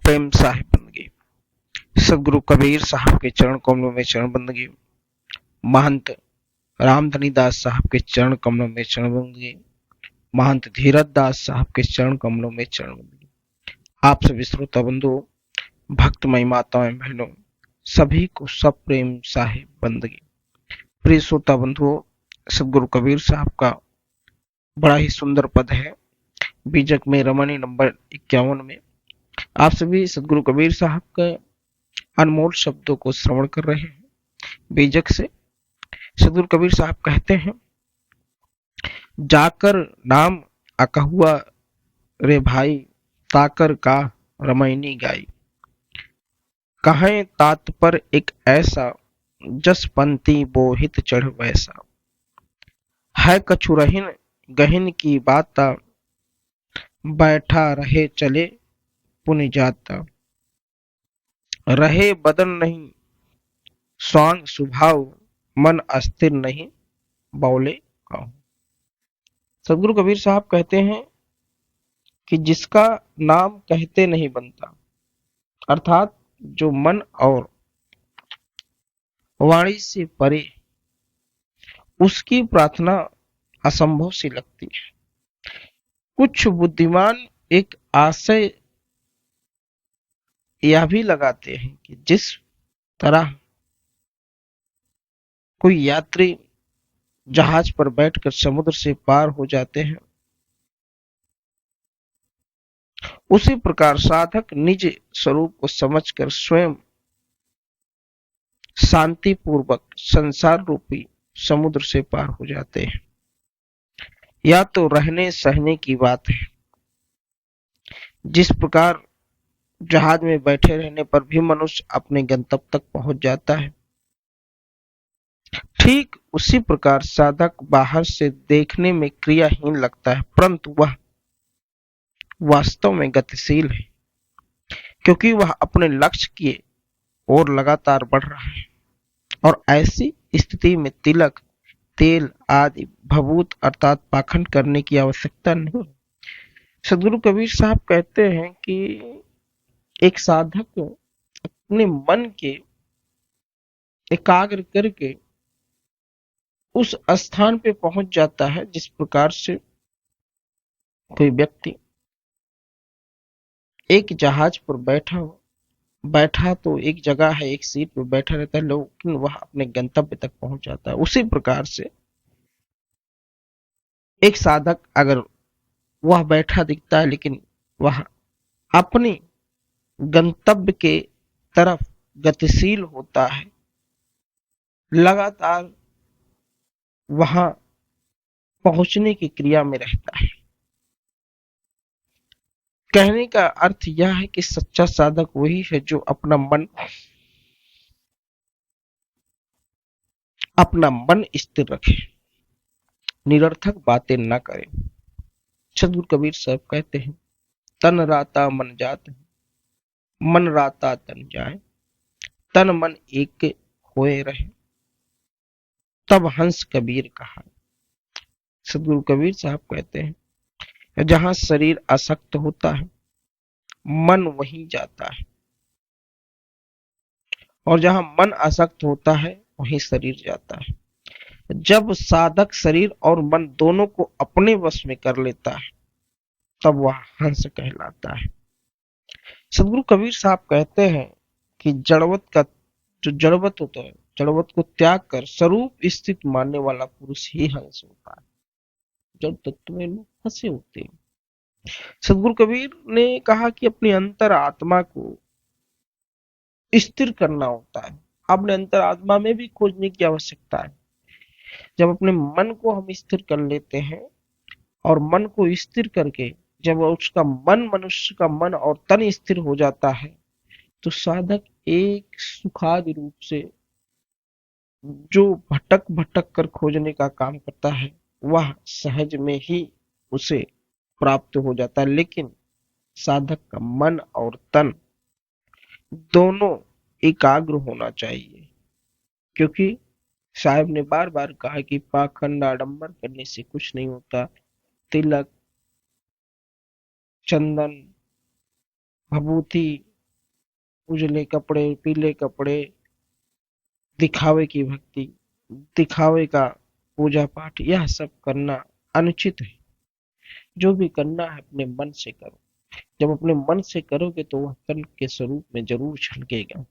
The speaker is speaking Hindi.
प्रेम साहिब बंदगी। सदगुरु कबीर साहब के चरण कमलों में चरण बंदगी। महंत रामधनी दास साहब के चरण कमलों में चरण बंदगी। महंत धीरज दास साहब के चरण कमलों में चरण बंदगी। आप सभी श्रोता बंधु, भक्तमयी माताएं बहनों, सभी को सब प्रेम साहिब बंदगी। प्रिय श्रोता बंधुओं, सदगुरु कबीर साहब का बड़ा ही सुंदर पद है बीजक में रमणी नंबर 51 में। आप सभी सदगुरु कबीर साहब के अनमोल शब्दों को श्रवण कर रहे हैं। बीजक से सदगुरु कबीर साहब कहते हैं, जाकर नाम अकहुआ रे भाई, ताकर का रमैनी गाई। कहें तात पर एक ऐसा, जस पंथी बोहित चढ़ वैसा। है कछु रहिन गहिन की बाता, बैठा रहे चले पुनि जाता। रहे बदन नहीं स्वांग स्वभाव, मन अस्थिर नहीं बौले काहू। सदगुरु कबीर साहब कहते हैं कि जिसका नाम कहते नहीं बनता, अर्थात जो मन और वाणी से परे, उसकी प्रार्थना असंभव सी लगती है। कुछ बुद्धिमान एक आशय यह भी लगाते हैं कि जिस तरह कोई यात्री जहाज पर बैठकर समुद्र से पार हो जाते हैं, उसी प्रकार साधक निज स्वरूप को समझकर स्वयं शांति पूर्वक संसार रूपी समुद्र से पार हो जाते हैं। या तो रहने सहने की बात है, जिस प्रकार जहाज में बैठे रहने पर भी मनुष्य अपने गंतव्य तक पहुंच जाता है, ठीक उसी प्रकार साधक बाहर से देखने में क्रियाहीन लगता है, परंतु वह वास्तव में गतिशील है, क्योंकि वह अपने लक्ष्य की ओर लगातार बढ़ रहा है। और ऐसी स्थिति में तिलक, तेल आदि भभूत अर्थात पाखंड करने की आवश्यकता नहीं। सदगुरु कबीर साहब कहते हैं कि एक साधक अपने मन के एकाग्र करके उस स्थान पे पहुंच जाता है, जिस प्रकार से कोई व्यक्ति एक जहाज पर बैठा तो एक जगह है, एक सीट पर बैठा रहता है, लेकिन वह अपने गंतव्य तक पहुंच जाता है। उसी प्रकार से एक साधक अगर वह बैठा दिखता है, लेकिन वह अपनी गंतव्य के तरफ गतिशील होता है, लगातार वहां पहुंचने की क्रिया में रहता है। कहने का अर्थ यह है कि सच्चा साधक वही है जो अपना मन स्थिर रखे, निरर्थक बातें न करे। सदगुरु कबीर साहब कहते हैं, तन राता मन जात है, मन राता तन जाए। तन मन एक होए रहे, तब हंस कबीर कहा। सदगुरु कबीर साहब कहते हैं, जहां शरीर आसक्त होता है, मन वहीं जाता है, और जहां मन आसक्त होता है, वहीं शरीर जाता है। जब साधक शरीर और मन दोनों को अपने वश में कर लेता है, तब वह हंस कहलाता है। सदगुरु कबीर साहब कहते हैं कि जो जड़वत होता है, जड़वत को त्याग कर स्वरूप स्थित मानने वाला पुरुष ही हंस होता है। जड़ तत्व में लोग हंसे होते हैं। सदगुरु कबीर ने कहा कि अपनी अंतर आत्मा को स्थिर करना होता है। अपने अंतर आत्मा में भी खोजने की आवश्यकता है। जब अपने मन को हम स्थिर कर लेते हैं, और मन को स्थिर करके जब उसका मन, मनुष्य का मन और तन स्थिर हो जाता है, तो साधक एक सुखादि रूप से जो भटक भटक कर खोजने का काम करता है, वह सहज में ही उसे प्राप्त हो जाता है। लेकिन साधक का मन और तन दोनों एकाग्र होना चाहिए, क्योंकि साहब ने बार बार कहा कि पाखंड आडंबर करने से कुछ नहीं होता। तिलक, चंदन, भभूति उजले कपड़े, पीले कपड़े, दिखावे की भक्ति, दिखावे का पूजा पाठ, यह सब करना अनुचित है। जो भी करना है अपने मन से करो। जब अपने मन से करोगे तो वह तन के स्वरूप में जरूर झलकेगा।